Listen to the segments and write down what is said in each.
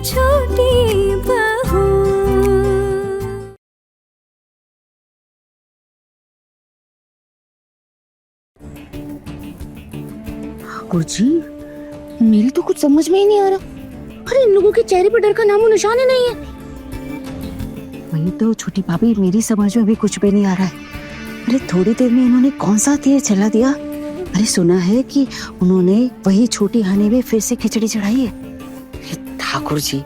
छोटी बहू। ठाकुर जी, मेरी तो कुछ समझ में ही नहीं आ रहा। अरे इन लोगों के चेहरे पर डर का नामो निशान ही नहीं है। वही तो छोटी भाभी, मेरी समझ में भी कुछ भी नहीं आ रहा है। अरे थोड़ी देर में इन्होंने कौन सा तीर चला दिया। अरे सुना है कि उन्होंने वही छोटी हानि में फिर से खिचड़ी चढ़ाई है। ठाकुर जी,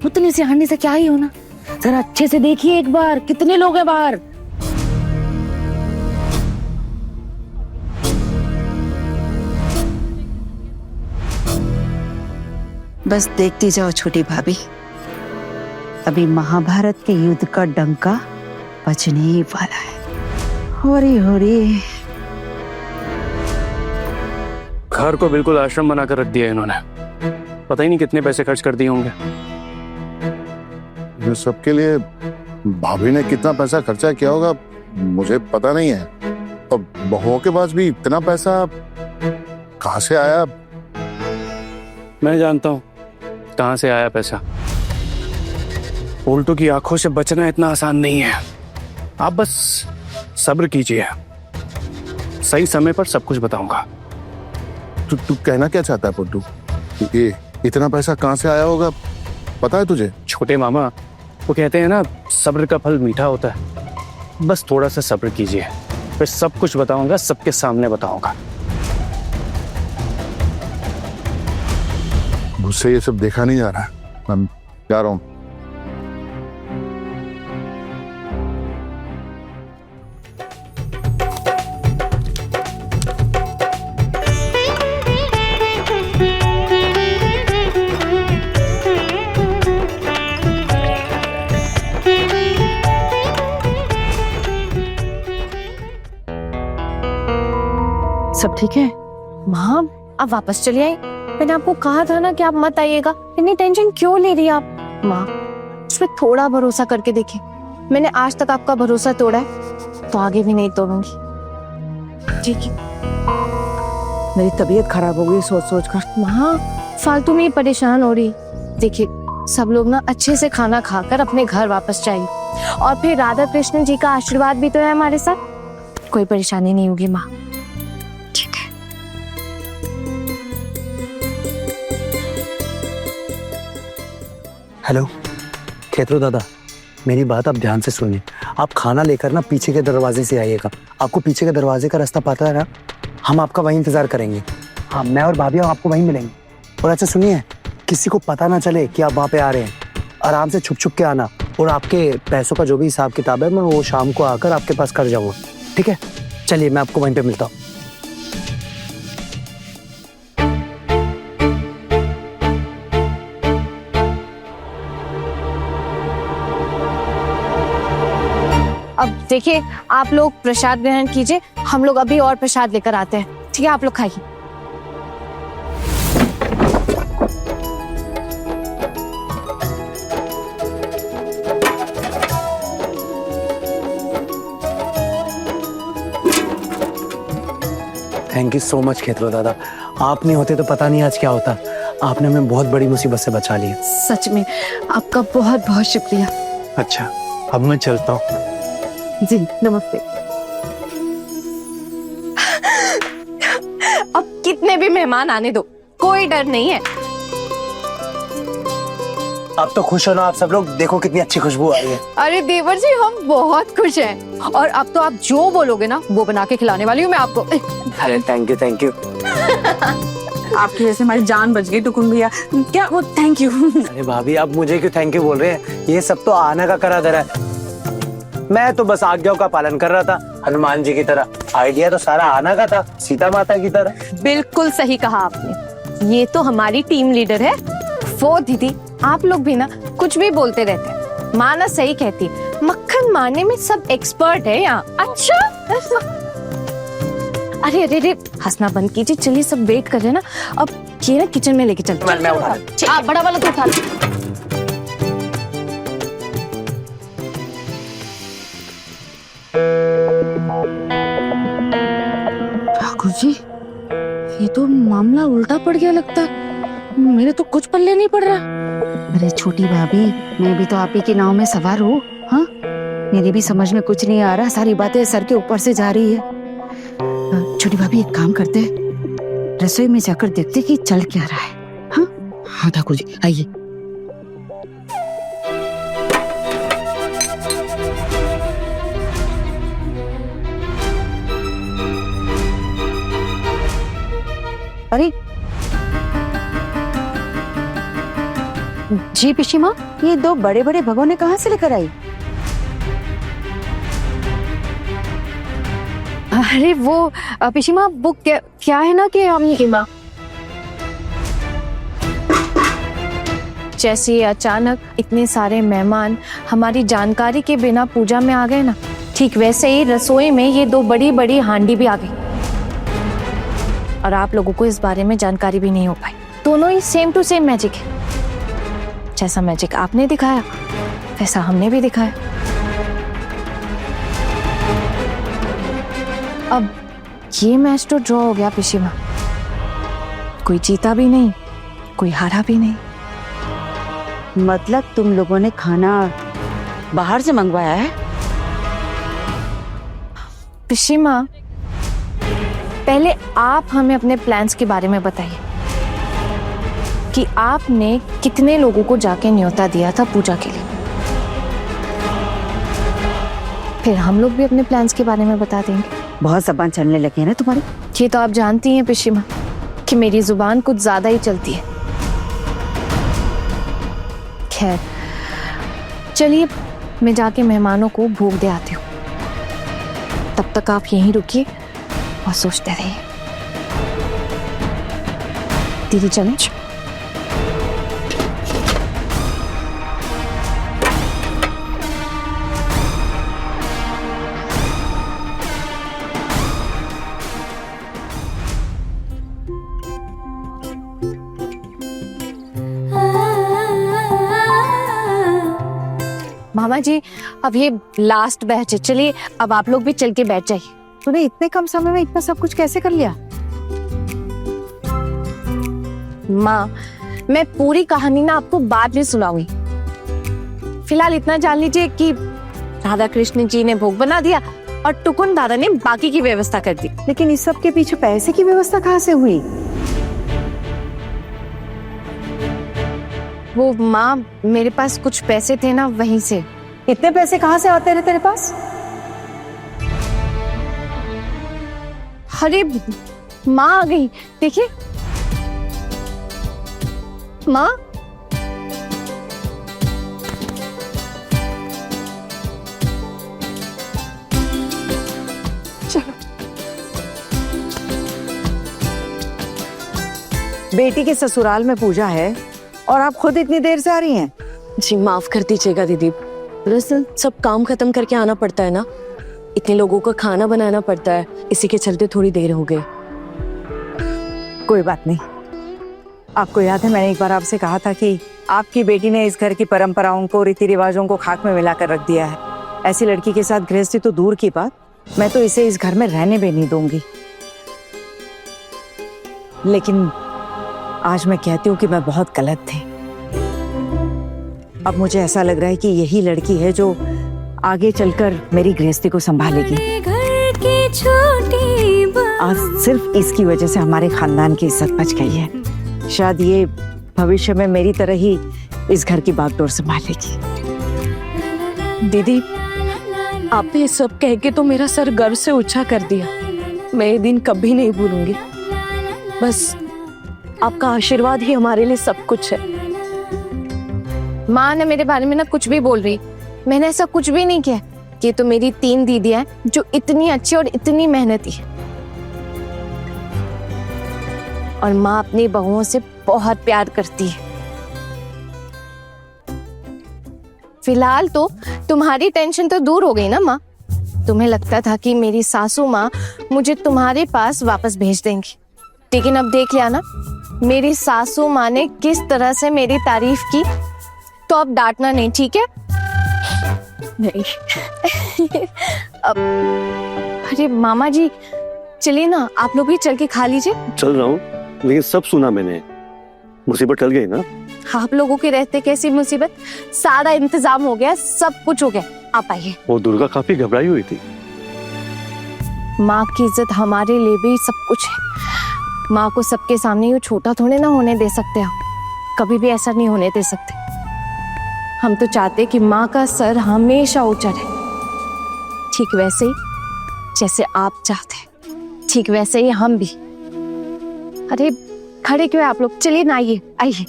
उतने से हानि से क्या ही होना। जरा अच्छे से देखिए एक बार, कितने लोग हैं बाहर। बस देखती जाओ छोटी भाभी, अभी महाभारत के युद्ध का डंका बजने ही वाला है। होरी होरी। घर को बिल्कुल आश्रम बनाकर रख दिया इन्होंने। पता ही नहीं कितने पैसे खर्च कर दिए होंगे। ये सबके लिए भाभी ने कितना पैसा खर्चा किया होगा मुझे पता नहीं है। और बहुओं के पास भी इतना पैसा कहाँ से आया? मैं जानता हूँ कहाँ से आया पैसा। उल्टों की आंखों से बचना इतना आसान नहीं है। आप बस सब्र कीजिए, सही समय पर सब कुछ बताऊंगा। तू कहना क्या चाहता है पुट्टू? ये इतना पैसा कहाँ से आया होगा पता है तुझे? छोटे मामा, वो कहते हैं ना, सब्र का फल मीठा होता है। बस थोड़ा सा सब्र कीजिए, फिर सब कुछ बताऊंगा, सबके सामने बताऊंगा। मुझसे ये सब देखा नहीं जा रहा। मैं जा रहा हूँ। सब ठीक है? माँ, आप वापस चली आई। मैंने आपको कहा था ना कि आप मत आइएगा। इतनी टेंशन क्यों ले रही हैं आप? माँ, उस पर थोड़ा भरोसा करके देखिए। मैंने आज तक आपका भरोसा तोड़ा है, तो आगे भी नहीं तोड़ूंगी। ठीक है? मेरी तबीयत खराब हो गई सोच सोच कर। माँ, फालतू में ही परेशान हो रही। देखिए, सब लोग ना अच्छे से खाना खाकर अपने घर वापस जाइए, और फिर राधा कृष्ण जी का आशीर्वाद भी तो है हमारे साथ। कोई परेशानी नहीं होगी माँ। ठीक है। हेलो खेतरो दादा, मेरी बात आप ध्यान से सुनिए। आप खाना लेकर ना पीछे के दरवाजे से आइएगा। आपको पीछे के दरवाजे का रास्ता पता है ना? हम आपका वहीं इंतजार करेंगे। हाँ, मैं और भाभी हम आपको वहीं मिलेंगे। और अच्छा सुनिए, किसी को पता ना चले कि आप वहाँ पे आ रहे हैं। आराम से छुप छुप के आना, और आपके पैसों का जो भी हिसाब किताब है मैं वो शाम को आकर आपके पास कर जाऊँगा। ठीक है? चलिए, मैं आपको वहीं पे मिलता हूँ। अब देखिए, आप लोग प्रसाद ग्रहण कीजिए। हम लोग अभी और प्रसाद लेकर आते हैं। ठीक है, आप लोग खाइए। थैंक यू सो मच खेतरो दादा। आप नहीं होते तो पता नहीं आज क्या होता। आपने हमें बहुत बड़ी मुसीबत से बचा लिया। सच में आपका बहुत बहुत शुक्रिया। अच्छा, अब मैं चलता हूँ। जी नमस्ते। अब कितने भी मेहमान आने दो, कोई डर नहीं है। आप तो खुश हो ना आप सब लोग? देखो कितनी अच्छी खुशबू आ रही है। अरे देवर जी, हम बहुत खुश हैं। और अब तो आप जो बोलोगे ना वो बना के खिलाने वाली हूँ मैं आपको। अरे थैंक यू थैंक यू। आपकी वजह से हमारी जान बच गई टुकुन भैया। क्या वो थैंक यू। अरे भाभी, आप मुझे क्यों थैंक यू बोल रहे हैं? ये सब तो आना का करा धरा है। मैं तो बस आज्ञाओं का पालन कर रहा था, हनुमान जी की तरह। आइडिया तो सारा आना का था, सीता माता की तरह। बिल्कुल सही कहा आपने। ये तो हमारी टीम लीडर है वो दीदी। आप लोग भी ना कुछ भी बोलते रहते हैं। माँ ना सही कहती, मक्खन मारने में सब एक्सपर्ट है यहाँ। अच्छा। अरे अरे अरे, हंसना बंद कीजिए। चलिए, सब वेट कर रहे हैं ना। अब ये ना किचन में लेके चलते हैं। मैं उठा आप बड़ा वाला तो उठा लो। ठाकुर जी, ये तो मामला उल्टा पड़ गया लगता है। मेरे तो कुछ पल्ले नहीं पड़ रहा। अरे छोटी भाभी, मैं भी तो आप ही के नाव में सवार हूँ। हाँ, मेरी भी समझ में कुछ नहीं आ रहा, सारी बातें सर के ऊपर से जा रही है। छोटी भाभी एक काम करते हैं, रसोई में जाकर देखते कि चल क्या रहा है। हाँ हाँ ठाकुर जी आइए। अरे जी पिशीमा, ये दो बड़े बड़े भगोने कहाँ से लेकर आई? अरे वो पिशीमा, वो क्या है ना कि हम माँ जैसे ही अचानक इतने सारे मेहमान हमारी जानकारी के बिना पूजा में आ गए ना, ठीक वैसे ही रसोई में ये दो बड़ी बड़ी हांडी भी आ गई और आप लोगों को इस बारे में जानकारी भी नहीं हो पाई। दोनों ही सेम टू सेम मैजिक है। जैसा मैजिक आपने दिखाया वैसा हमने भी दिखाया। अब ये मैच तो ड्रॉ हो गया पिशीमा। कोई जीता भी नहीं, कोई हारा भी नहीं। मतलब तुम लोगों ने खाना बाहर से मंगवाया है? पिशीमा, पहले आप हमें अपने प्लान्स के बारे में बताइए कि आपने कितने लोगों को जाके न्योता दिया था पूजा के लिए। फिर हम लोग भी अपने प्लान्स के बारे में बता देंगे। बहुत जबान चलने लगी है ना तुम्हारी। ये तो आप जानती हैं पिशीमा कि मेरी जुबान कुछ ज्यादा ही चलती है। खैर चलिए, मैं जाके मेहमानों को भोग दे आती हूँ। तब तक आप यहीं रुकिए और सोचते रहिए। दीदी चलें? मामा जी, अब ये लास्ट बैच है, चलिए अब आप लोग भी चल के बैठ जाइए। तूने इतने कम समय में इतना सब कुछ कैसे कर लिया? माँ, मैं पूरी कहानी ना आपको बाद में सुनाऊंगी। फिलहाल इतना जान लीजिए कि राधा कृष्ण जी ने भोग बना दिया और टुकुन दादा ने बाकी की व्यवस्था कर दी। लेकिन इस सब के पीछे पैसे की व्यवस्था कहाँ से हुई? वो माँ, मेरे पास कुछ पैसे थे ना, वहीं से। इतने पैसे कहाँ से आते रहे तेरे पास? अरे माँ आ गई, देखिए माँ। चलो। बेटी के ससुराल में पूजा है और आप खुद इतनी देर से आ रही हैं? जी माफ कर दीजिएगा दीदी, दरअसल सब काम खत्म करके आना पड़ता है ना, इतने लोगों का खाना बनाना पड़ता है, इसी के चलते थोड़ी देर हो गई। कोई बात नहीं। आपको याद है मैंने एक बार आपसे कहा था कि आपकी बेटी ने इस घर की परंपराओं को, रीति रिवाजों को खाक में मिलाकर रख दिया है। ऐसी लड़की के साथ गृहस्थी तो दूर की बात, मैं तो इसे इस घर में रहने भी नहीं दूंगी। लेकिन आज मैं कहती हूँ कि मैं बहुत गलत थी। अब मुझे ऐसा लग रहा है कि यही लड़की है जो आगे चलकर मेरी गृहस्थी को संभालेगी। आज सिर्फ इसकी वजह से हमारे खानदान की इज्जत बच गई है। शायद ये भविष्य में मेरी तरह ही इस घर की बागडोर संभालेगी। दीदी, आपने ये सब कह के तो मेरा सर गर्व से ऊंचा कर दिया। मैं ये दिन कभी नहीं भूलूंगी। बस आपका आशीर्वाद ही हमारे लिए सब कुछ है। माँ ने मेरे बारे में ना कुछ भी बोल रही, मैंने ऐसा कुछ भी नहीं किया। ये तो मेरी 3 दीदियां हैं जो इतनी अच्छी और इतनी मेहनती है। और माँ अपनी बहुओं से बहुत प्यार करती है। फिलहाल तो तुम्हारी टेंशन तो दूर हो गई ना माँ। तुम्हें लगता था कि मेरी सासू माँ मुझे तुम्हारे पास वापस भेज देंगी, लेकिन अब देख लिया ना मेरी सासू माँ ने किस तरह से मेरी तारीफ की। तो अब डांटना नहीं, ठीक है? नहीं। अब अरे मामा जी चलिए ना, आप लोग भी चल के खा लीजिए। चल रहा हूँ, लेकिन सब सुना मैंने। मुसीबत टल गई ना? आप लोगों के रहते कैसी मुसीबत, सारा इंतजाम हो गया, सब कुछ हो गया। आप आइए। वो दुर्गा काफी घबराई हुई थी। माँ की इज्जत हमारे लिए भी सब कुछ है। माँ को सबके सामने यूँ छोटा थोड़े ना होने दे सकते हम, कभी भी ऐसा नहीं होने दे सकते। हम तो चाहते कि माँ का सर हमेशा ऊंचा रहे, ठीक वैसे ही जैसे आप चाहते हैं, ठीक वैसे ही हम भी। अरे खड़े क्यों हैं आप लोग, चलिए ना, आइए आइए।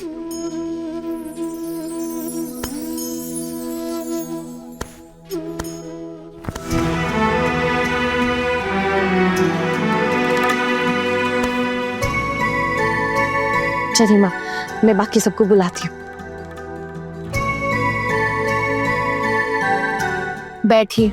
चलिए माँ, मैं बाकी सबको बुलाती हूँ। बैठिए।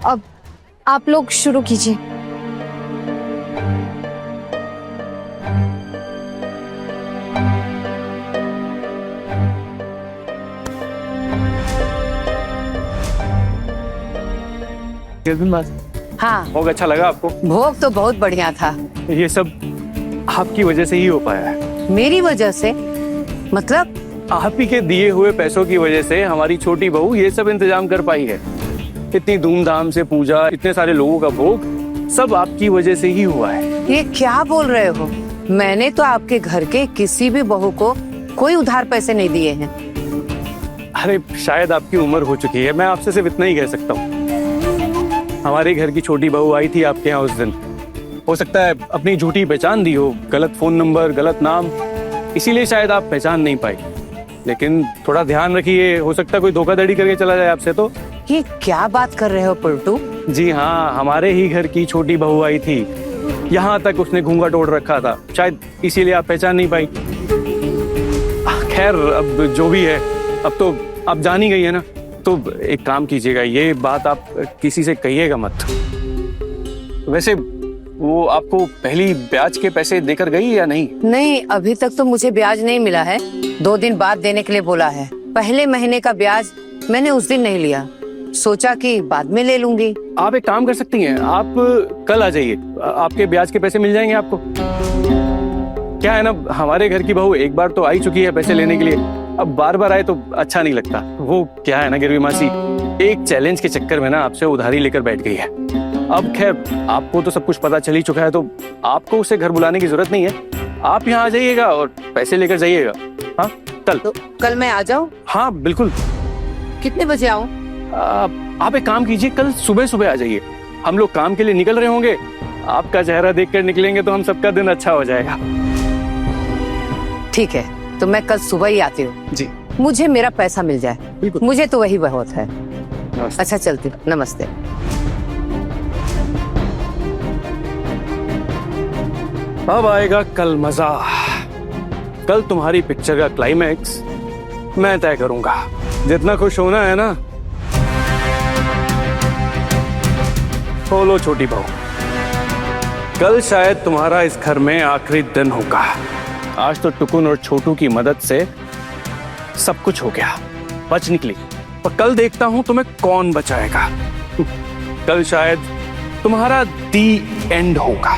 अब आप लोग शुरू कीजिए। हाँ, भोग अच्छा लगा आपको? भोग तो बहुत बढ़िया था। ये सब आपकी वजह से ही हो पाया है। मेरी वजह से? मतलब? आप ही के दिए हुए पैसों की वजह से हमारी छोटी बहू ये सब इंतजाम कर पाई है। इतनी धूमधाम से पूजा, इतने सारे लोगों का भोग, सब आपकी वजह से ही हुआ है। ये क्या बोल रहे हो? मैंने तो आपके घर के किसी भी बहू को कोई उधार पैसे नहीं दिए हैं। अरे शायद आपकी उम्र हो चुकी है, मैं आपसे सिर्फ इतना ही कह सकता हूँ। हमारे घर की छोटी बहू आई थी आपके यहाँ उस दिन, हो सकता है अपनी झूठी पहचान दी हो, गलत फोन नंबर, गलत नाम, इसीलिए शायद आप पहचान नहीं पाई। लेकिन थोड़ा ध्यान रखिए, हो सकता है कोई धोखाधड़ी करके चला जाए आपसे। तो ये क्या बात कर रहे हो पलटू? जी हाँ, हमारे ही घर की छोटी बहू आई थी, यहाँ तक उसने घूंघट ओढ़ रखा था, शायद इसीलिए आप पहचान नहीं पाई। खैर अब जो भी है, अब तो आप जान ही गई है ना, तो एक काम कीजिएगा, ये बात आप किसी से कहिएगा मत। वैसे वो आपको पहली ब्याज के पैसे देकर गई या नहीं? नहीं, अभी तक तो मुझे ब्याज नहीं मिला है। 2 दिन बाद देने के लिए बोला है। पहले महीने का ब्याज मैंने उस दिन नहीं लिया, सोचा कि बाद में ले लूंगी। आप एक काम कर सकती हैं, आप कल आ जाइए, आपके ब्याज के पैसे मिल जाएंगे आपको। क्या है ना, हमारे घर की बहू एक बार तो आई चुकी है पैसे लेने के लिए, अब बार बार आए तो अच्छा नहीं लगता। वो क्या है ना गिरवी मासी, एक चैलेंज के चक्कर में ना आपसे उधारी लेकर बैठ गई है। अब खैर आपको तो सब कुछ पता चल ही चुका है, तो आपको उसे घर बुलाने की जरूरत नहीं है। आप यहाँ आ जाइएगा और पैसे लेकर जाइएगा। हाँ कल? तो कल मैं आ जाऊँ? हाँ बिल्कुल। कितने बजे आऊँ? आप एक काम कीजिए, कल सुबह सुबह आ जाइए। हम लोग काम के लिए निकल रहे होंगे, आपका चेहरा देखकर निकलेंगे तो हम सबका दिन अच्छा हो जाएगा। ठीक है, तो मैं कल सुबह ही आती हूँ। जी। मुझे मेरा पैसा मिल जाए, बिल्कुल। मुझे तो वही बहुत है। नमस्ते। अच्छा चलती हूँ, नमस्ते। अब आएगा कल मजा। कल तुम्हारी पिक्चर का क्लाइमैक्स मैं तय करूंगा। जितना खुश होना है ना, बोलो छोटी बहू, कल शायद तुम्हारा इस घर में आखिरी दिन होगा। आज तो टुकुन और छोटू की मदद से सब कुछ हो गया, बच निकली, और कल देखता हूं तुम्हें कौन बचाएगा। कल शायद तुम्हारा दी एंड होगा।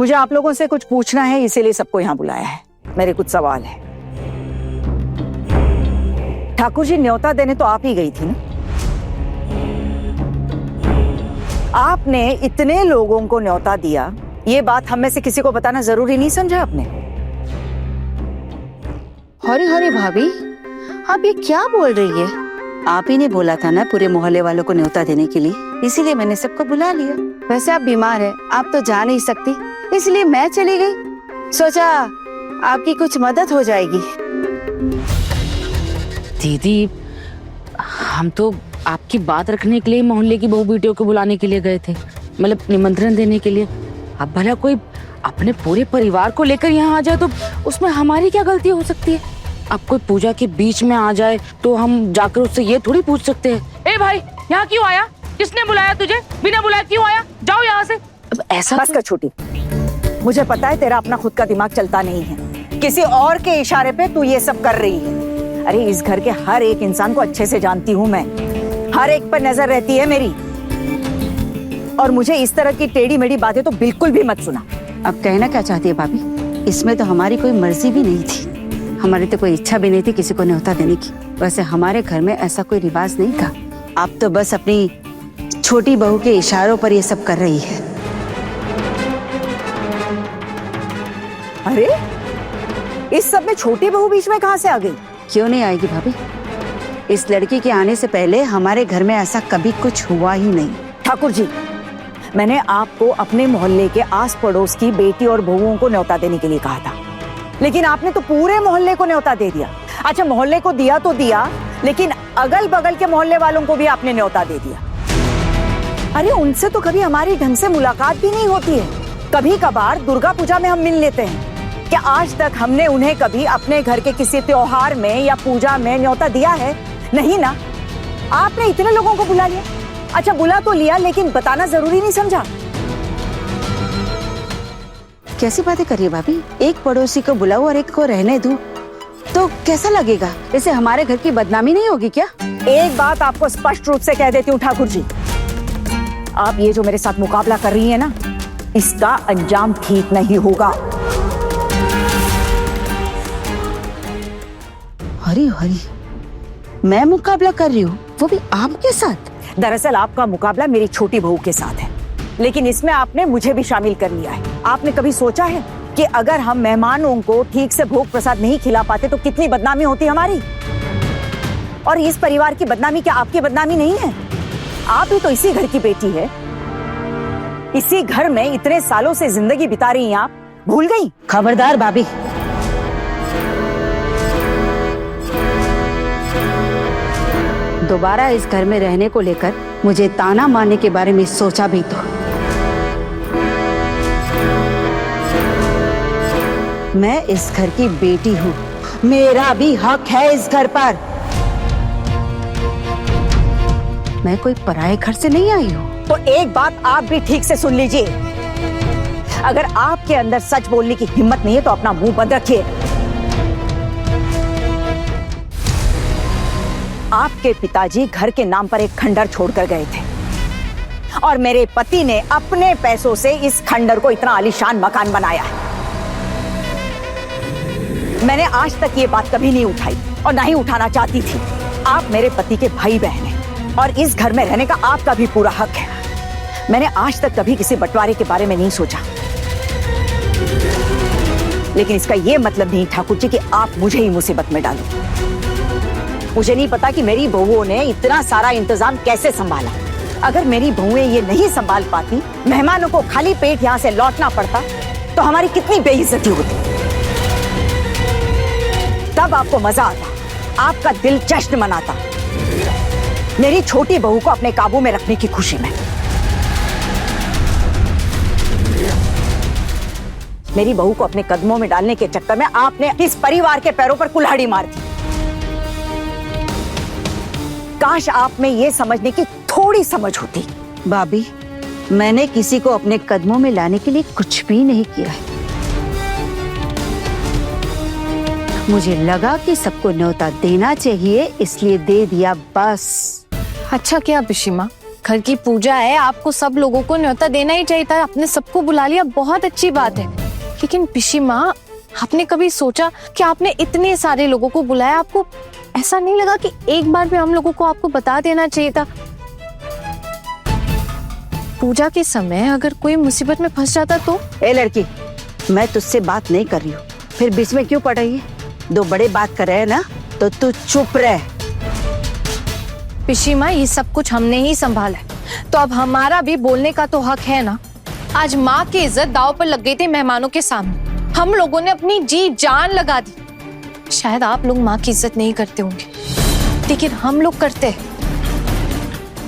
मुझे आप लोगों से कुछ पूछना है, इसीलिए सबको यहाँ बुलाया है। मेरे कुछ सवाल है। ठाकुर जी, न्योता देने तो आप ही गई थी ना? आपने इतने लोगों को न्योता दिया, ये बात हम में से किसी को बताना जरूरी नहीं समझा आपने? हरी हरी भाभी, आप ये क्या बोल रही है? आप ही ने बोला था ना पूरे मोहल्ले वालों को न्योता देने के लिए, इसीलिए मैंने सबको बुला लिया। वैसे आप बीमार हैं, आप तो जा नहीं सकती, इसलिए मैं चली गई। सोचा आपकी कुछ मदद हो जाएगी। दीदी, हम तो आपकी बात रखने के लिए मोहल्ले की बहू बेटियों को बुलाने के लिए गए थे, मतलब निमंत्रण देने के लिए। अब भला कोई अपने पूरे परिवार को लेकर यहाँ आ जाए तो उसमें हमारी क्या गलती हो सकती है? अब कोई पूजा के बीच में आ जाए तो हम जाकर उससे ये थोड़ी पूछ सकते हैं, ए भाई यहाँ क्यों आया? किसने बुलाया तुझे? बिना बुलाया क्यों आया? जाओ यहाँ से। अब ऐसा बस कर छोटी, मुझे पता है तेरा अपना खुद का दिमाग चलता नहीं है, किसी और के इशारे पे तू ये सब कर रही है। अरे इस घर के हर एक इंसान को अच्छे से जानती हूँ मैं, हर एक पर नजर रहती है मेरी, और मुझे इस तरह की टेढ़ी मेढ़ी बातें तो बिल्कुल भी मत सुना। अब कहना क्या चाहती है भाभी? इसमें तो हमारी कोई मर्जी भी नहीं थी, हमारी तो कोई इच्छा भी नहीं थी किसी को न्योता देने की। वैसे हमारे घर में ऐसा कोई रिवाज नहीं था। आप तो बस अपनी छोटी बहू के इशारों पर ये सब कर रही है। अरे इस सब में छोटी बहू बीच में कहाँ से आ गई? क्यों नहीं आएगी भाभी? इस लड़की के आने से पहले हमारे घर में ऐसा कभी कुछ हुआ ही नहीं। ठाकुर जी, मैंने आपको अपने मोहल्ले के आस पड़ोस की बेटी और बहुओं को न्योता देने के लिए कहा था, लेकिन आपने तो पूरे मोहल्ले को न्योता दे दिया। अच्छा, मोहल्ले को दिया तो दिया, लेकिन अगल बगल के मोहल्ले वालों को भी आपने न्योता दे दिया। अरे उनसे तो कभी हमारी ढंग से मुलाकात भी नहीं होती है। कभी कभार दुर्गा पूजा में हम मिल लेते हैं। क्या आज तक हमने उन्हें कभी अपने घर के किसी त्योहार में या पूजा में न्योता दिया है? नहीं ना। आपने इतने लोगों को बुला लिया। अच्छा, बुला तो लिया, लेकिन बताना जरूरी नहीं समझा? कैसी बातें कर रही है भाभी? एक पड़ोसी को बुलाओ और एक को रहने दो तो कैसा लगेगा? इसे हमारे घर की बदनामी नहीं होगी क्या? एक बात आपको स्पष्ट रूप से कह देती हूँ ठाकुर जी, आप ये जो मेरे साथ मुकाबला कर रही है ना, इसका अंजाम ठीक नहीं होगा। हरी हरी, मैं मुकाबला कर रही हूँ, वो भी आपके साथ? दरअसल आपका मुकाबला मेरी छोटी बहू के साथ है, लेकिन इसमें आपने मुझे भी शामिल कर लिया है। आपने कभी सोचा है कि अगर हम मेहमानों को ठीक से भोग प्रसाद नहीं खिला पाते तो कितनी बदनामी होती हमारी? और इस परिवार की बदनामी क्या आपकी बदनामी नहीं है? आप भी तो इसी घर की बेटी है। इसी घर में इतने सालों से जिंदगी बिता रही हैं आप, भूल गई? खबरदार भाभी, दोबारा इस घर में रहने को लेकर मुझे ताना मारने के बारे में सोचा भी तो। मैं इस घर की बेटी हूँ, मेरा भी हक है इस घर पर। मैं कोई पराये घर से नहीं आई हूँ। तो एक बात आप भी ठीक से सुन लीजिए, अगर आपके अंदर सच बोलने की हिम्मत नहीं है तो अपना मुंह बंद रखिए। आपके पिताजी घर के नाम पर एक खंडर छोड़कर गए थे और मेरे पति ने अपने पैसों से इस खंडर को इतना आलीशान मकान बनाया है। मैंने आज तक ये बात कभी नहीं उठाई और ना ही उठाना चाहती थी। आप मेरे पति के भाई बहन हैं और इस घर में रहने का आपका भी पूरा हक है। मैंने आज तक कभी किसी बंटवारे के बारे में नहीं सोचा, लेकिन इसका ये मतलब नहीं ठाकुर जी कि आप मुझे ही मुसीबत में डालो। मुझे नहीं पता कि मेरी बहुओं ने इतना सारा इंतजाम कैसे संभाला। अगर मेरी बहुएं ये नहीं संभाल पाती, मेहमानों को खाली पेट यहाँ से लौटना पड़ता, तो हमारी कितनी बेइज्जती होती। तब आपको मजा आता, आपका दिल जश्न मनाता, मेरी छोटी बहू को अपने काबू में रखने की खुशी में। मेरी बहू को अपने कदमों में डालने के चक्कर में आपने इस परिवार के पैरों पर कुल्हाड़ी मार दी। काश आप में ये समझने की थोड़ी समझ होती। भाभी, मैंने किसी को अपने कदमों में लाने के लिए कुछ भी नहीं किया है। मुझे लगा कि सबको न्योता देना चाहिए, इसलिए दे दिया बस। अच्छा किया पिशी माँ, घर की पूजा है, आपको सब लोगों को न्योता देना ही चाहिए था। आपने सबको बुला लिया, बहुत अच्छी बात है। लेकिन पिशी माँ, आपने कभी सोचा कि आपने इतने सारे लोगों को बुलाया, आपको ऐसा नहीं लगा कि एक बार भी हम लोगों को आपको बता देना चाहिए था? पूजा के समय अगर कोई मुसीबत में फंस जाता तो? ए लड़की, मैं तुझसे बात नहीं कर रही हूँ, फिर बीच में क्यों पड़ रही है? दो बड़े बात कर रहे हैं ना, तो तू चुप रह। पिशी माँ, ये सब कुछ हमने ही संभाला है, तो अब हमारा भी बोलने का तो हक है ना। आज माँ की इज्जत दांव पर लग गई थी मेहमानों के सामने। हम लोगों ने अपनी जी जान लगा दी। शायद आप लोग माँ की इज्जत नहीं करते होंगे, लेकिन हम लोग करते हैं।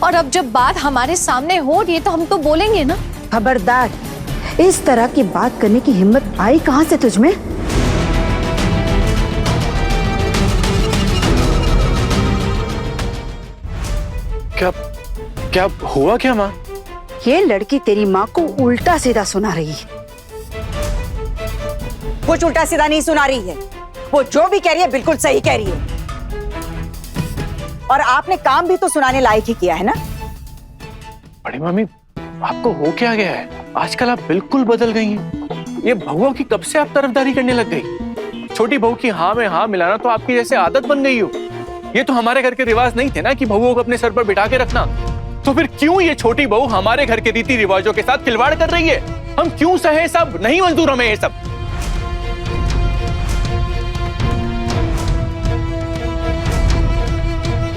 और अब जब बात हमारे सामने हो रही है तो हम तो बोलेंगे ना। खबरदार, इस तरह की बात करने की हिम्मत आई कहां से तुझमें? क्या क्या हुआ क्या माँ? ये लड़की तेरी माँ को उल्टा सीधा सुना रही है। कुछ उल्टा सीधा नहीं सुना रही है, वो जो भी कह रही है बिल्कुल सही कह रही है। और आपने काम भी तो सुनाने लायक ही किया है ना। बड़ी मम्मी, आपको हो क्या गया है? आजकल आप बिल्कुल बदल गई हैं। ये बहुओं की कब से आप तरफदारी करने लग गई? छोटी बहू की हाँ में हाँ मिलाना तो आपकी जैसे आदत बन गई हो। ये तो हमारे घर के रिवाज नहीं थे ना कि बहुओं को अपने सर पर बिठा के रखना। तो फिर क्यों ये छोटी बहू हमारे घर के रीति रिवाजों के साथ खिलवाड़ कर रही है? हम क्यों सहे सब? नहीं मंजूर हमें ये सब।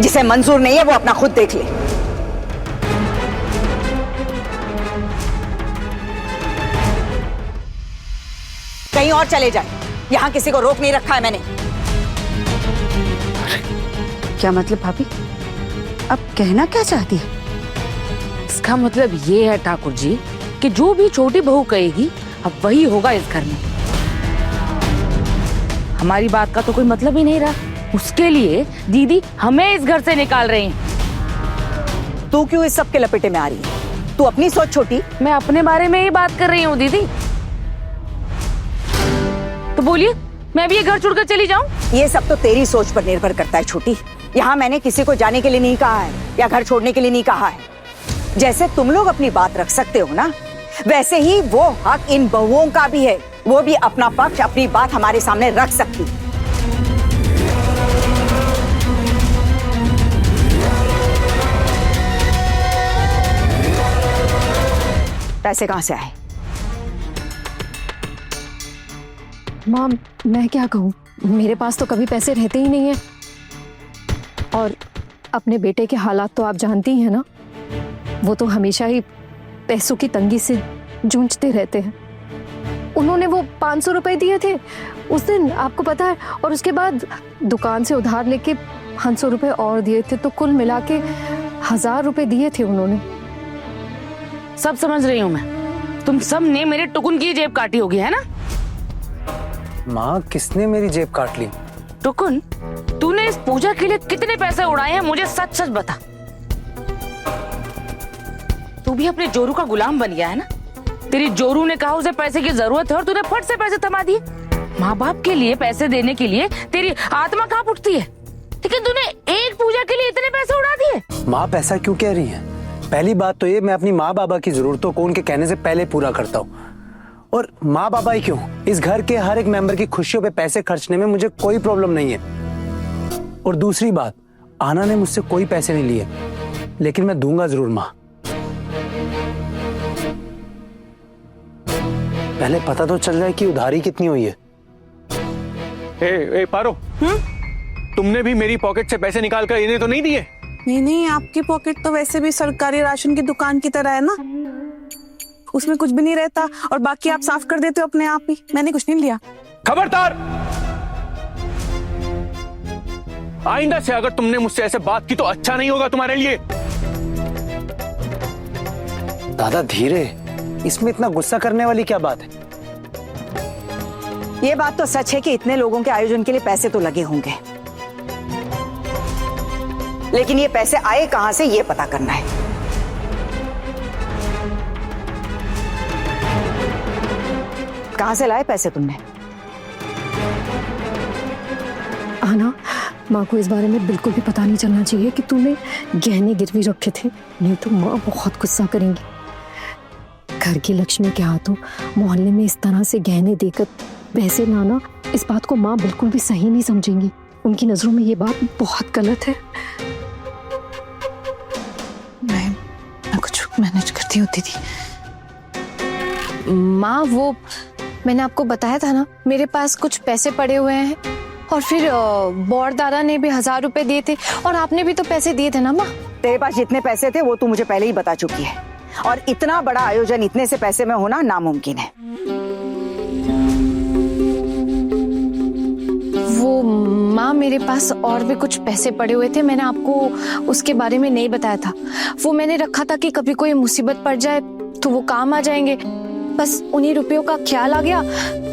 जिसे मंजूर नहीं है वो अपना खुद देख ले। कहीं और चले जाए, यहां किसी को रोक नहीं रखा है मैंने। क्या मतलब भाभी? अब कहना क्या चाहती है? इसका मतलब ये है ठाकुर जी कि जो भी छोटी बहू कहेगी अब वही होगा इस घर में। हमारी बात का तो कोई मतलब ही नहीं रहा। उसके लिए दीदी हमें इस घर से निकाल रही हैं। तू क्यों इस सब के लपेटे में आ रही है? तू अपनी सोच छोटी। मैं अपने बारे में ही बात कर रही हूँ दीदी। तो बोलिए, मैं भी ये घर छोड़कर चली जाऊं? ये सब तो तेरी सोच पर निर्भर करता है छोटी। यहाँ मैंने किसी को जाने के लिए नहीं कहा है या घर छोड़ने के लिए नहीं कहा है। जैसे तुम लोग अपनी बात रख सकते हो ना, वैसे ही वो हक इन बहुओं का भी है। वो भी अपना पक्ष, अपनी बात हमारे सामने रख सकती। पैसे कहां से आए? माँ, मैं क्या कहूँ, मेरे पास तो कभी पैसे रहते ही नहीं है। और अपने बेटे के हालात तो आप जानती हैं ना, वो तो हमेशा ही पैसों की तंगी से जूझते रहते हैं। उन्होंने वो 500 रुपए दिए थे उस दिन, आपको पता है, और उसके बाद दुकान से उधार लेके 500 रुपए और दिए थे, तो कुल मिला के 1000 रुपए दिए थे उन्होंने। सब समझ रही हूँ मैं। तुम सब ने मेरे टुकुन की जेब काटी होगी, है ना? माँ, किसने मेरी जेब काट ली? टुकुन, तूने इस पूजा के लिए कितने पैसे उड़ाए हैं मुझे सच सच बता। तू भी अपने जोरू का गुलाम बन गया है ना? तेरी जोरू ने कहा उसे पैसे की जरूरत है और तूने फट से पैसे थमा दिए। माँ बाप के लिए पैसे देने के लिए तेरी आत्मा कांप उठती है, लेकिन तूने एक पूजा के लिए इतने पैसे उड़ा दिए। माँ, पैसा क्यों कह रही है? पहली बात तो ये, मैं अपनी माँ बाबा की जरूरतों को उनके कहने से पहले पूरा करता हूँ। और माँ बाबा ही क्यों, इस घर के हर एक मेंबर की खुशियों पे पैसे खर्चने में मुझे कोई प्रॉब्लम नहीं है। और दूसरी बात, आना ने मुझसे कोई पैसे नहीं लिए, लेकिन मैं दूंगा जरूर माँ। पहले पता तो चल जाए कि उधारी कितनी हुई है। ए पारो, तुमने भी मेरी पॉकेट से पैसे निकाल कर इन्हें तो नहीं दिए? नहीं, आपकी पॉकेट तो वैसे भी सरकारी राशन की दुकान की तरह है ना, उसमें कुछ भी नहीं रहता और बाकी आप साफ कर देते हो अपने आप ही। मैंने कुछ नहीं लिया। खबरदार! आइंदा से अगर तुमने मुझसे ऐसे बात की तो अच्छा नहीं होगा तुम्हारे लिए। दादा धीरे, इसमें इतना गुस्सा करने वाली क्या बात है? ये बात तो सच है कि इतने लोगों के आयोजन के लिए पैसे तो लगे होंगे, लेकिन ये पैसे आए कहां से ये पता करना है। कहां से लाए पैसे तुमने? आना, माँ को इस बारे में बिल्कुल भी पता नहीं चलना चाहिए कि तूने गहने गिरवी रखे थे, नहीं तो माँ बहुत गुस्सा करेंगी। घर की लक्ष्मी के हाथों मोहल्ले में इस तरह से गहने देकर पैसे लाना, इस बात को माँ बिल्कुल भी सही नहीं समझेंगी। उनकी नजरों में ये बात बहुत गलत है। मैं कुछ मैनेज करती हूँ दीदी। माँ, वो मैंने आपको बताया था ना, मेरे पास कुछ पैसे पड़े हुए हैं, और फिर बौर दादा ने भी 1000 रुपए दिए थे, और आपने भी तो पैसे दिए थे ना माँ। तेरे पास जितने पैसे थे वो तू मुझे पहले ही बता चुकी है, और इतना बड़ा आयोजन इतने से पैसे में होना नामुमकिन है। वो माँ मेरे पास और भी कुछ पैसे पड़े हुए थे, मैंने आपको उसके बारे में नहीं बताया था। वो मैंने रखा था कि कभी कोई मुसीबत पड़ जाए तो वो काम आ जाएंगे। बस उन्हीं रुपयों का ख्याल आ गया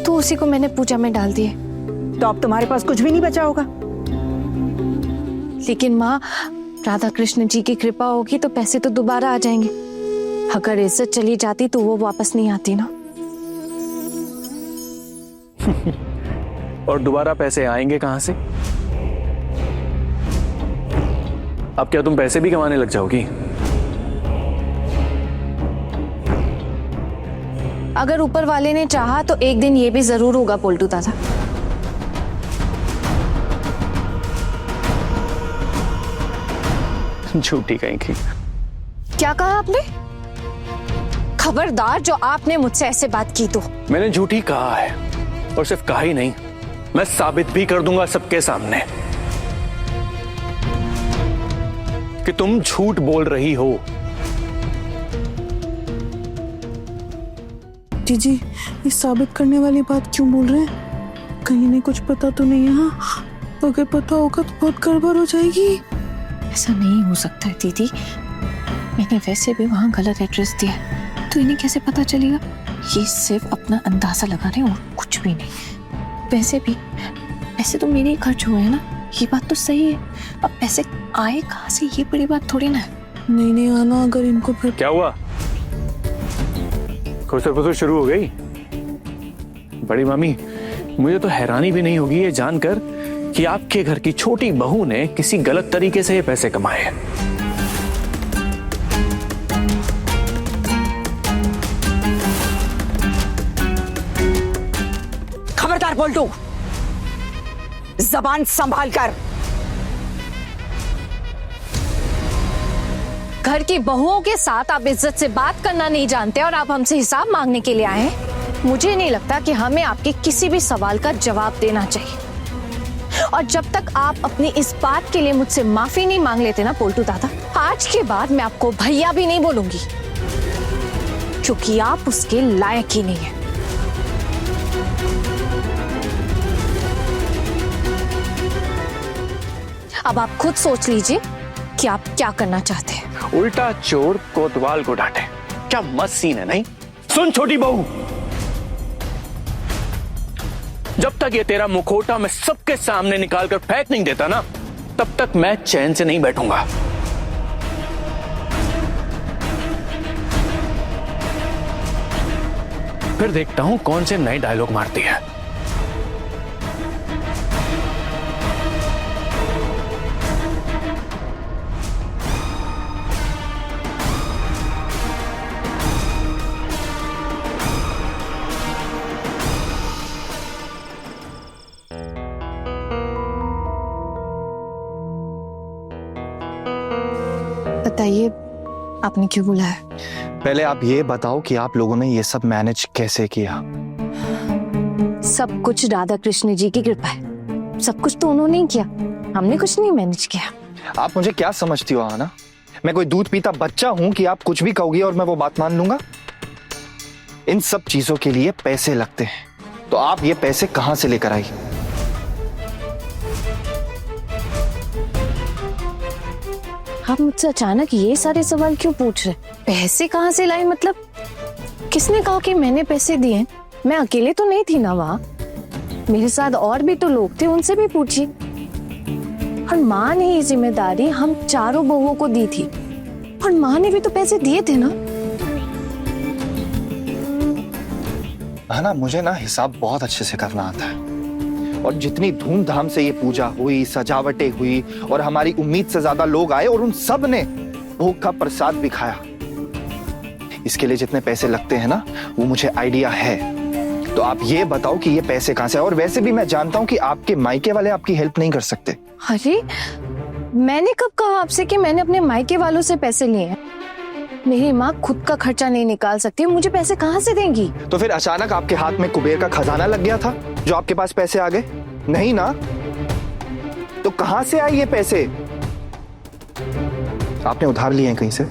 तो उसी को मैंने पूजा में डाल दिए। तो अब तुम्हारे पास कुछ भी नहीं बचा होगा। लेकिन माँ, राधा कृष्ण जी की कृपा होगी तो पैसे तो दोबारा आ जाएंगे। अगर इज्जत चली जाती तो वो वापस नहीं आती ना। और दोबारा पैसे आएंगे कहां से? अब क्या तुम पैसे भी कमाने लग जाओगी? अगर ऊपर वाले ने चाहा तो एक दिन ये भी जरूर होगा पोल्टू दादा। झूठी कहीं की। क्या कहा आपने? खबरदार जो आपने मुझसे ऐसे बात की तो। मैंने झूठी कहा है, और सिर्फ कहा ही नहीं, मैं साबित भी कर दूंगा सबके सामने कि तुम झूठ बोल रही हो। जीजी, ये साबित करने वाली बात क्यों बोल रहे हैं? कहीं नहीं कुछ पता तो नहीं है? हाँ, अगर पता होगा तो बहुत गड़बड़ हो जाएगी। ऐसा नहीं हो सकता है दीदी, मैंने वैसे भी वहाँ गलत एड्रेस दिया है, तो इन्हें कैसे पता चलेगा? ये सिर्फ अपना अंदाजा लगा रहे हैं और कुछ भी नहीं। पैसे तो मेरे ही खर्च हुए हैं ना, ये बात तो सही है। अब पैसे आए कहाँ से, ये बड़ी बात थोड़ी ना है। नहीं आना, अगर इनको फिर क्या हुआ? खुसर फुसर शुरू हो गई? बड़ी मामी, मुझे तो हैरानी भी नहीं होगी ये जानकर कि आपके घर की छोटी बहू ने किसी गलत तरीके से ये पैसे कमाए हैं। खबरदार बोल्टू, जबान संभाल कर। घर की बहुओं के साथ आप इज्जत से बात करना नहीं जानते और आप हमसे हिसाब मांगने के लिए आए हैं। मुझे नहीं लगता कि हमें आपके किसी भी सवाल का जवाब देना चाहिए। और जब तक आप अपनी इस बात के लिए मुझसे माफी नहीं मांग लेते ना पोल्टू दादा, आज के बाद मैं आपको भैया भी नहीं बोलूंगी, क्योंकि आप उसके लायक ही नहीं है। अब आप खुद सोच लीजिए कि आप क्या करना चाहते हैं। उल्टा चोर कोतवाल को डांटे, क्या मस्त सीन है नहीं? सुन छोटी बहू, जब तक ये तेरा मुखौटा मैं सबके सामने निकाल कर फेंक नहीं देता ना, तब तक मैं चैन से नहीं बैठूंगा। फिर देखता हूं कौन से नए डायलॉग मारती है। बताइए, आपने क्यों बुलाया? पहले आप ये बताओ कि आप लोगों ने ये सब मैनेज कैसे किया? सब कुछ राधा कृष्ण जी की कृपा है। सब कुछ तो उन्होंने ही किया, हमने कुछ नहीं मैनेज किया। आप मुझे क्या समझती हो आना? मैं कोई दूध पीता बच्चा हूं कि आप कुछ भी कहोगी और मैं वो बात मान लूंगा? इन सब चीजों के लिए पैसे लगते हैं, तो आप ये पैसे कहां से लेकर आई? आप मुझसे अचानक ये सारे सवाल क्यों पूछ रहे? पैसे कहाँ से लाए मतलब? किसने कहा कि मैंने पैसे दिए? मैं अकेले तो नहीं थी ना वहाँ, मेरे साथ और भी तो लोग थे, उनसे भी पूछिए। और माँ ने ये जिम्मेदारी हम चारों बहुओं को दी थी, और माँ ने भी तो पैसे दिए थे ना। है ना, मुझे ना हिसाब बहुत अच्छे से करना आता है, और जितनी धूमधाम से ये पूजा हुई, सजावटें हुई और हमारी उम्मीद से ज्यादा लोग आए और उन सब ने भोग का प्रसाद भी खाया, इसके लिए जितने पैसे लगते हैं ना, वो मुझे आइडिया है। तो आप ये बताओ कि ये पैसे कहां से आए? और वैसे भी मैं जानता हूं कि आपके मायके वाले आपकी हेल्प नहीं कर सकते। अरे मैंने कब कहा आपसे कि मैंने अपने मायके वालों से पैसे लिए हैं? मेरी माँ खुद का खर्चा नहीं निकाल सकती, मुझे पैसे कहाँ से देंगी? तो फिर अचानक आपके हाथ में कुबेर का खजाना लग गया था जो आपके पास पैसे आ गए? नहीं ना? तो कहां से आए ये पैसे? आपने उधार लिए हैं कहीं से?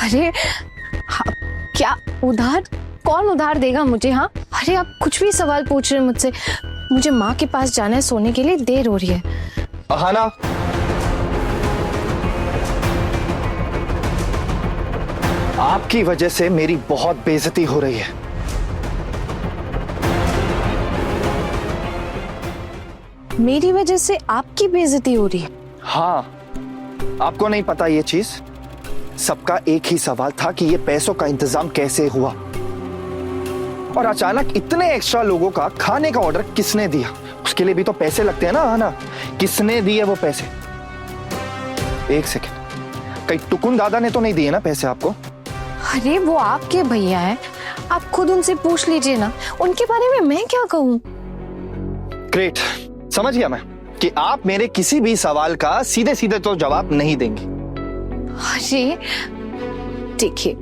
अरे क्या उधार? कौन उधार देगा मुझे? हाँ, अरे आप कुछ भी सवाल पूछ रहे हैं मुझसे। मुझे माँ के पास जाना है सोने के लिए, देर हो रही है। अहाना, आपकी वजह से मेरी बहुत बेइज्जती हो रही है। मेरी वजह से आपकी बेइज्जती हो रही है? हाँ, आपको नहीं पता ये चीज? सबका एक ही सवाल था कि ये पैसों का इंतजाम कैसे हुआ, और अचानक इतने एक्स्ट्रा लोगों का खाने का ऑर्डर किसने दिया? उसके लिए भी तो पैसे लगते हैं ना अहाना। किसने दिए वो पैसे? एक सेकेंड, कहीं टुकुन दादा ने तो नहीं दिए ना पैसे आपको? अरे वो आपके भैया हैं, आप खुद उनसे पूछ लीजिए ना, उनके बारे में मैं क्या कहूँ? ग्रेट, समझ गया मैं कि आप मेरे किसी भी सवाल का सीधे सीधे तो जवाब नहीं देंगे। अरे देखिए,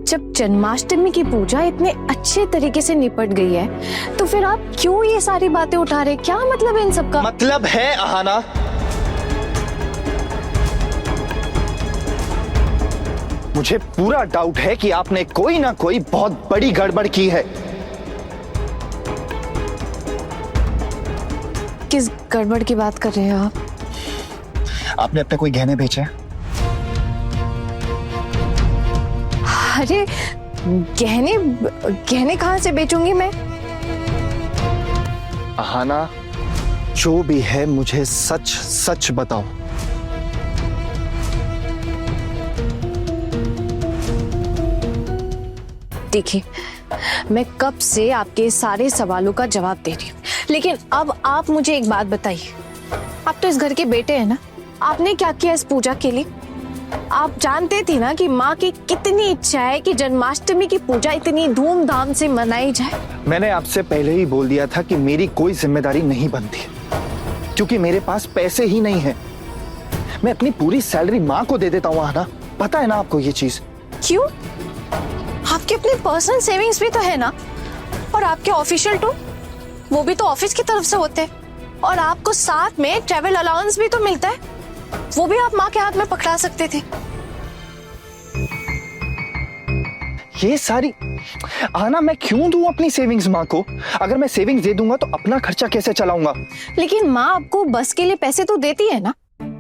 जब जन्माष्टमी की पूजा इतने अच्छे तरीके से निपट गई है तो फिर आप क्यों ये सारी बातें उठा रहे? क्या मतलब है इन सब का? मतलब है अहाना, मुझे पूरा डाउट है कि आपने कोई ना कोई बहुत बड़ी गड़बड़ की है। किस गड़बड़ की बात कर रहे हैं आप? आपने अपने कोई गहने बेचे? अरे गहने गहने कहाँ से बेचूंगी मैं? अहाना, जो भी है मुझे सच सच बताओ। देखिए, मैं कब से आपके सारे सवालों का जवाब दे रही हूँ, लेकिन अब आप मुझे एक बात बताइए। आप तो इस घर के बेटे हैं ना, आपने क्या किया इस पूजा के लिए? आप जानते थे ना कि माँ की कितनी इच्छा है कि जन्माष्टमी की पूजा इतनी धूमधाम से मनाई जाए। मैंने आपसे पहले ही बोल दिया था कि मेरी कोई जिम्मेदारी नहीं बनती, क्योंकि मेरे पास पैसे ही नहीं है। मैं अपनी पूरी सैलरी माँ को दे देता हूँ अहाना, पता है ना आपको ये चीज? क्यों? आपके अपने पर्सनल सेविंग्स भी तो है ना, और आपके ऑफिशियल टूर, वो भी तो ऑफिस की तरफ से होते हैं, और आपको साथ में ट्रैवल अलाउंस भी तो मिलता है, वो भी आप माँ के हाथ में पकड़ा सकते थे। ये सारी अहाना, मैं क्यों दूं अपनी सेविंग्स माँ को? अगर मैं सेविंग्स दे दूंगा तो अपना खर्चा कैसे चलाऊंगा? लेकिन माँ आपको बस के लिए पैसे तो देती है ना,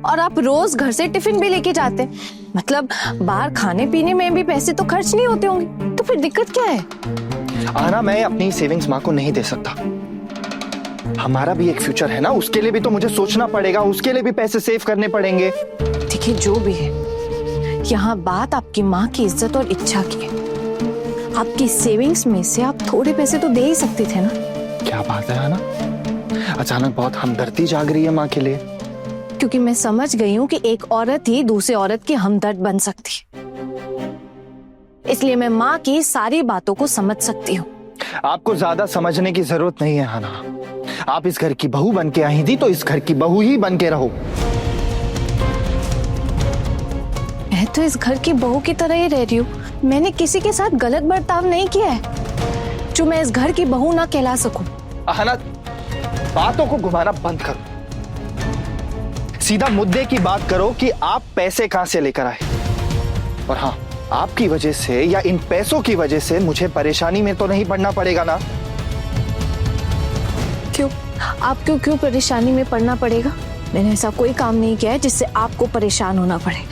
और आप रोज घर से टिफिन भी लेके जाते हैं, मतलब बाहर खाने पीने में भी पैसे तो खर्च नहीं होते होंगे, तो फिर दिक्कत क्या है? अहाना, मैं अपनी सेविंग्स माँ को नहीं दे सकता। हमारा भी एक फ्यूचर है ना, उसके लिए भी तो मुझे सोचना पड़ेगा, उसके लिए भी पैसे सेव करने पड़ेंगे। देखिए, जो भी है, यहाँ बात आपकी माँ की इज्जत और इच्छा की है। आपकी सेविंग्स में से आप थोड़े पैसे तो दे ही सकते थे ना। क्या बात है अहाना, अचानक बहुत हमदर्दी जाग रही है माँ के लिए। क्योंकि मैं समझ गई हूँ कि एक औरत ही दूसरी औरत की हमदर्द बन सकती है, इसलिए मैं माँ की सारी बातों को समझ सकती हूँ। आपको ज्यादा समझने की जरूरत नहीं है अहाना, आप इस घर की बहू बन के आई थी तो इस घर की बहू ही बन के रहो। मैं तो इस घर की बहू की तरह ही रह रही हूँ, मैंने किसी के साथ गलत बर्ताव नहीं किया है जो मैं इस घर की बहू ना कहला सकूं। अहाना, बातों को घुमाना बंद करो, सीधा मुद्दे की बात करो कि आप पैसे कहां से लेकर आए। और हाँ, आपकी वजह से या इन पैसों की वजह से मुझे परेशानी में तो नहीं पड़ना पड़ेगा ना? क्यों? आपको क्यों परेशानी में पड़ना पड़ेगा? मैंने ऐसा कोई काम नहीं किया है जिससे आपको परेशान होना पड़े।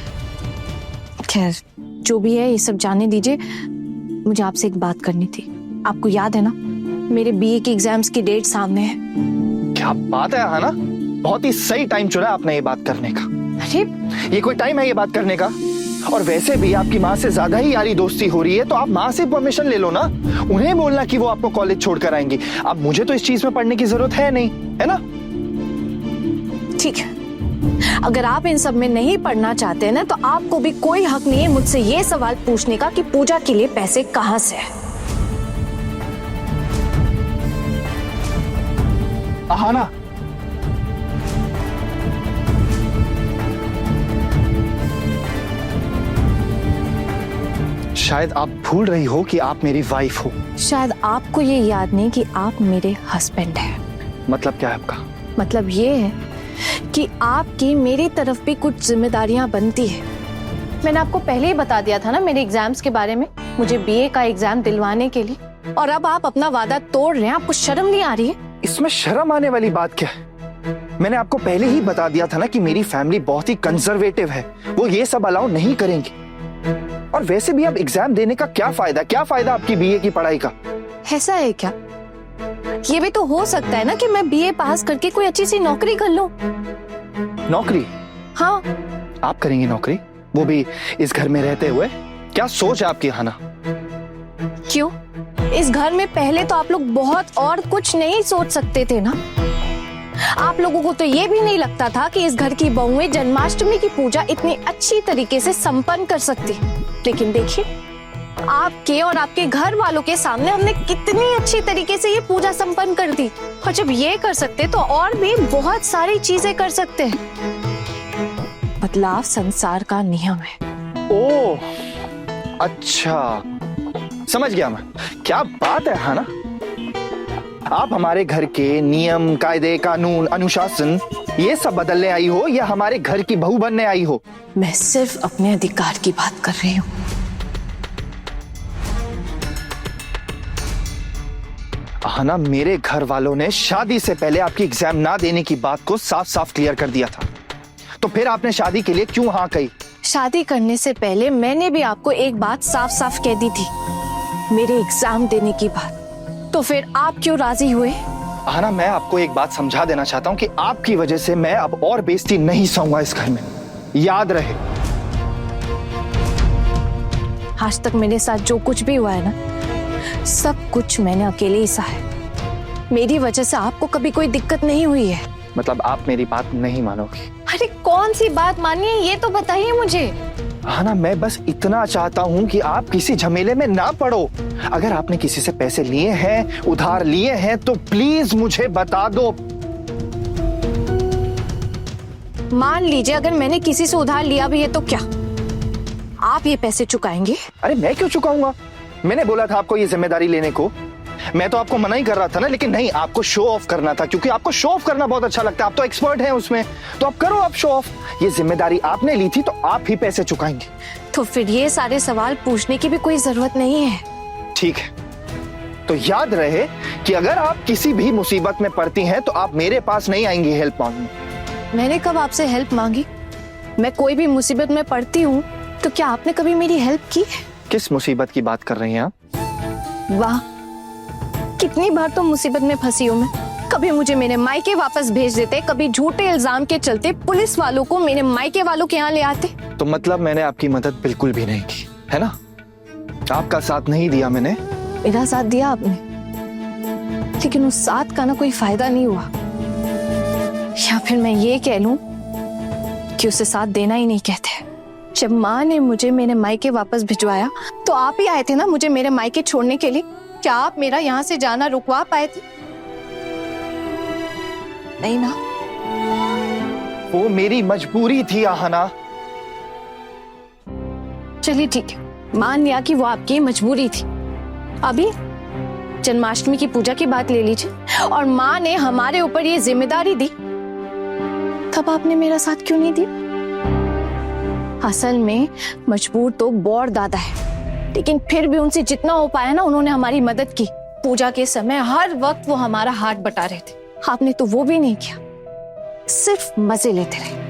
खैर, जो भी है ये सब जाने दीजिए, मुझे आपसे एक बात करनी थी। आपको याद है ना, मेरे बीए की एग्जाम्स की डेट सामने है। क्या बात है अहाना, बहुत ही सही टाइम चुना आपने ये बात करने का। अरे ये कोई टाइम है ये बात करने का? और वैसे भी आपकी माँ से ज्यादा ही यारी दोस्ती हो रही है, तो आप माँ से परमिशन ले लो ना, उन्हें बोलना कि वो आपको कॉलेज छोड़कर आएंगी। अब मुझे तो इस चीज में पढ़ने की जरूरत है नहीं, है ना? ठीक है, अगर आप इन सब में नहीं पढ़ना चाहते हैं ना, तो आपको भी कोई हक नहीं है मुझसे ये सवाल पूछने का कि पूजा के लिए पैसे कहां से है। अहाना, शायद आप भूल रही हो कि आप मेरी वाइफ हो। शायद आपको ये याद नहीं कि आप मेरे हस्बैंड हैं। मतलब क्या है आपका? मतलब ये है कि आपकी मेरी तरफ भी कुछ जिम्मेदारियां बनती है। मैंने आपको पहले ही बता दिया था ना मेरे एग्जाम्स के बारे में, मुझे बीए का एग्जाम दिलवाने के लिए और अब आप अपना वादा तोड़ रहे हैं। आपको शर्म नहीं आ रही है? इसमें शर्म आने वाली बात क्या है? मैंने आपको पहले ही बता दिया था ना कि मेरी फैमिली बहुत ही कंजर्वेटिव है, वो ये सब अलाउ नहीं करेंगे। और वैसे भी अब एग्जाम देने का क्या फायदा आपकी बीए की पढ़ाई का? ऐसा है क्या? ये भी तो हो सकता है ना कि मैं बीए पास करके कोई अच्छी सी नौकरी कर लूं। नौकरी? हाँ। आप करेंगी नौकरी, वो भी इस घर में रहते हुए? क्या सोच है आपकी हाना? क्यों? इस घर में पहले तो आप लोग बहुत और कुछ नहीं सोच सकते थे ना? आप लोगों को तो ये भी नहीं लगता था कि इस घर की बहुएं जन्माष्टमी की पूजा इतनी अच्छी तरीके से संपन्न कर सकती। लेकिन देखिए, आपके और आपके घर वालों के सामने हमने कितनी अच्छी तरीके से ये पूजा संपन्न कर दी। और जब ये कर सकते तो और भी बहुत सारी चीजें कर सकते हैं। बदलाव संसार का नियम है। ओह, अच्छा, समझ गया मैं। क्या बात है हाना, आप हमारे घर के नियम, कायदे, कानून, अनुशासन ये सब बदलने आई हो या हमारे घर की बहू बनने आई हो? मैं सिर्फ अपने अधिकार की बात कर रही हूँ। हाना, मेरे घर वालों ने शादी से पहले आपकी एग्जाम ना देने की बात को साफ साफ क्लियर कर दिया था, तो फिर आपने शादी के लिए क्यों हाँ कही? शादी करने से पहले मैंने भी आपको एक बात साफ साफ कह दी थी, मेरे एग्जाम देने की बात। तो फिर आप क्यों राजी हुए? हाना, मैं आपको एक बात समझा देना चाहता हूँ कि आपकी वजह से मैं अब और बेइज्जती नहीं सहूंगा इस घर में, याद रहे। आज तक मेरे साथ जो कुछ भी हुआ है ना, सब कुछ मैंने अकेले ही सहा है। मेरी वजह से आपको कभी कोई दिक्कत नहीं हुई है। मतलब आप मेरी बात नहीं मानोगी? अरे कौन सी बात माननी है ये तो बताइए मुझे। हाना, मैं बस इतना चाहता हूँ कि आप किसी झमेले में ना पड़ो। अगर आपने किसी से पैसे लिए हैं, उधार लिए हैं, तो प्लीज मुझे बता दो। मान लीजिए अगर मैंने किसी से उधार लिया भी है तो क्या आप ये पैसे चुकाएंगे? अरे मैं क्यों चुकाऊंगा? मैंने बोला था आपको ये जिम्मेदारी लेने को। मैं तो आपको मना ही कर रहा था ना, लेकिन नहीं, आपको शो ऑफ करना था, क्योंकि आपको शो ऑफ करना बहुत अच्छा लगता है। आप तो एक्सपर्ट हैं उसमें, तो आप करो, आप शो ऑफ। ये जिम्मेदारी आपने ली थी तो आप ही पैसे चुकाएंगे। तो फिर ये सारे सवाल पूछने की भी कोई जरूरत नहीं है। ठीक है, तो याद रहे कि अगर आप किसी भी मुसीबत में पड़ती हैं तो आप मेरे पास नहीं आएंगी हेल्प मांगने। मैंने कब आपसे हेल्प मांगी? मैं कोई भी मुसीबत में पड़ती हूँ तो क्या आपने कभी मेरी हेल्प की? किस मुसीबत की बात कर रही हैं आप? वाह, कितनी बार तो मुसीबत में फंसी हूँ मैं। कभी मुझे मेरे मायके वापस भेज देते, कभी झूठे इल्जाम के चलते पुलिस वालों को मेरे मायके वालों के यहाँ ले आते। तो मतलब मैंने आपकी मदद बिल्कुल भी नहीं की, है ना? आपका साथ नहीं दिया मैंने। मेरा साथ दिया आपने, लेकिन उस साथ का ना कोई फायदा नहीं हुआ। या फिर मैं ये कह लूं कि उसे साथ देना ही नहीं कहते। जब माँ ने मुझे मेरे मायके वापस भिजवाया तो आप ही आए थे ना मुझे मेरे मायके छोड़ने के लिए। क्या आप मेरा यहाँ से जाना रुकवा पाए थे? नहीं ना। वो मेरी मजबूरी थी आहाना। चलिए ठीक है, मान लिया कि वो आपकी मजबूरी थी। अभी जन्माष्टमी की पूजा की बात ले लीजिए, और माँ ने हमारे ऊपर ये जिम्मेदारी दी, तब आपने मेरा साथ क्यों नहीं दिया? असल में मजबूर तो बौर दादा है, लेकिन फिर भी उनसे जितना हो पाया ना उन्होंने हमारी मदद की। पूजा के समय हर वक्त वो हमारा हाथ बटा रहे थे, आपने तो वो भी नहीं किया, सिर्फ मजे लेते रहे।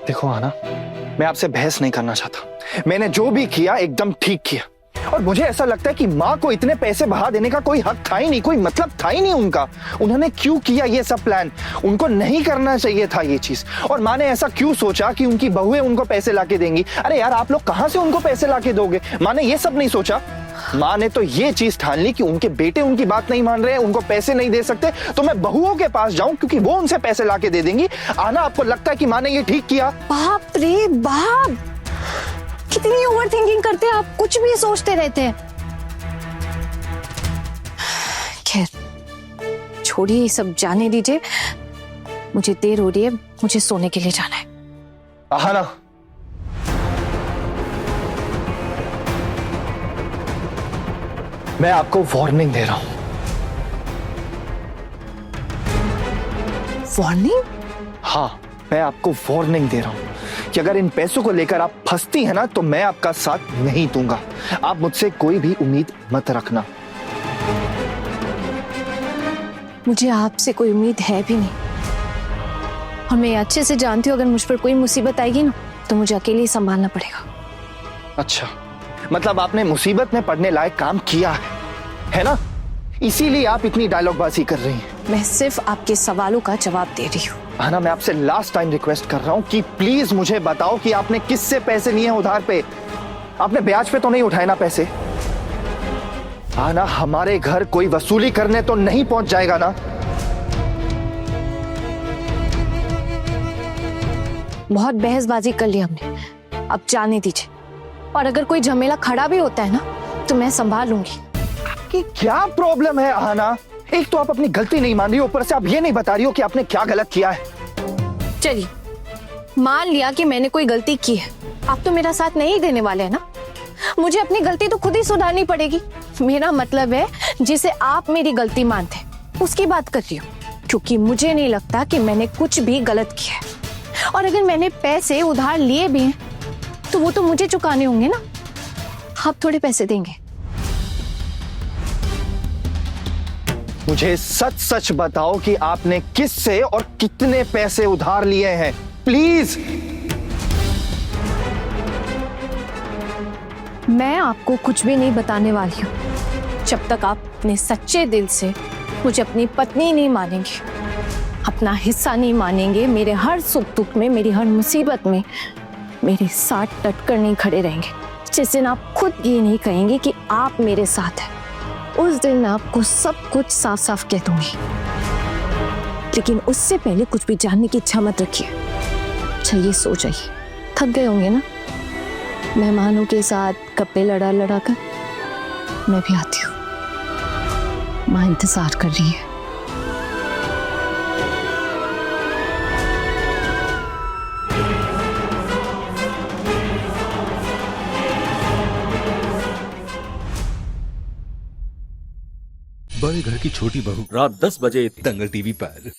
देखो आना, मैं आपसे बहस नहीं करना चाहता। मैंने जो भी किया एकदम ठीक किया, और मुझे ऐसा लगता है कि माँ को इतने पैसे बढ़ा देने का कोई हक था ही नहीं, कोई मतलब था ही नहीं उनका। उन्होंने क्यों किया ये सब प्लान? उनको नहीं करना चाहिए था ये चीज। और माँ ने ऐसा क्यों सोचा कि उनकी बहुएं उनको पैसे लाके देंगी? अरे यार, आप लोग कहाँ से उनको पैसे लाके दोगे? माँ ने ये सब नहीं सोचा। माँ ने तो ये चीज ठान ली कि उनके बेटे उनकी बात नहीं मान रहे हैं, उनको पैसे नहीं दे सकते, तो मैं बहुओं के पास जाऊं क्योंकि वो उनसे पैसे लाके दे देंगी। आना, आपको लगता है कि माँ ने ये ठीक किया? बाप रे बाप, कितनी ओवर थिंकिंग करते हैं आप, कुछ भी सोचते रहते हैं। खैर छोड़िए, ये सब जाने दीजिए, मुझे देर हो रही है, मुझे सोने के लिए जाना है। आहाना, मैं आपको वार्निंग दे रहा हूं। वार्निंग? हाँ, मैं आपको वार्निंग दे रहा हूं कि अगर इन पैसों को लेकर आप फंसती है ना तो मैं आपका साथ नहीं दूंगा। आप मुझसे कोई भी उम्मीद मत रखना। मुझे आपसे कोई उम्मीद है भी नहीं, और मैं अच्छे से जानती हूँ अगर मुझ पर कोई मुसीबत आएगी ना तो मुझे अकेले ही संभालना पड़ेगा। अच्छा, मतलब आपने मुसीबत में पड़ने लायक काम किया है ना? इसीलिए आप इतनी डायलॉगबाजी कर रही हैं। मैं सिर्फ आपके सवालों का जवाब दे रही हूँ। आना, मैं आपसे लास्ट टाइम रिक्वेस्ट कर रहा हूँ कि प्लीज मुझे बताओ कि आपने किससे पैसे लिए हैं उधार पे? आपने ब्याज पे तो नहीं उठाए ना पैसे? आना, हमारे घर कोई वसूली करने तो नहीं पहुंच जाएगा ना? बहुत बहसबाजी कर ली हमने, अब जाने दीजिए। और अगर कोई झमेला खड़ा भी होता है ना तो मैं संभाल लूंगी। कि क्या प्रॉब्लम है आना? एक तो आप अपनी गलती नहीं मान रही हो, ऊपर से आप ये नहीं बता रही हो कि आपने क्या गलत किया है। चलिए, मान लिया कि मैंने कोई गलती की है, आप तो मेरा साथ नहीं देने वाले हैं ना। मुझे अपनी गलती तो खुद ही सुधारनी पड़ेगी। मेरा मतलब है जिसे आप मेरी गलती मानते हैं उसकी बात कर रही हूँ, क्योंकि मुझे नहीं लगता कि मैंने कुछ भी गलत किया है। और अगर मैंने पैसे उधार लिए भी हैं तो वो तो मुझे चुकाने होंगे ना, आप थोड़े पैसे देंगे। मुझे सच सच बताओ कि आपने किससे और कितने पैसे उधार लिए हैं, प्लीज। मैं आपको कुछ भी नहीं बताने वाली हूँ जब तक आप अपने सच्चे दिल से मुझे अपनी पत्नी नहीं मानेंगे, अपना हिस्सा नहीं मानेंगे, मेरे हर सुख दुख में, मेरी हर मुसीबत में मेरे साथ डट कर नहीं खड़े रहेंगे। जिस दिन आप खुद ये नहीं कहेंगे कि आप मेरे साथ हैं, उस दिन मैं आपको सब कुछ साफ साफ कह दूंगी। लेकिन उससे पहले कुछ भी जानने की इच्छा मत रखिए। चलिए सो जाइए, थक गए होंगे ना मेहमानों के साथ कपड़े लड़ा लड़ा कर। मैं भी आती हूँ, माँ इंतजार कर रही है। बड़े घर की छोटी बहू रात 10 बजे दंगल टीवी पर।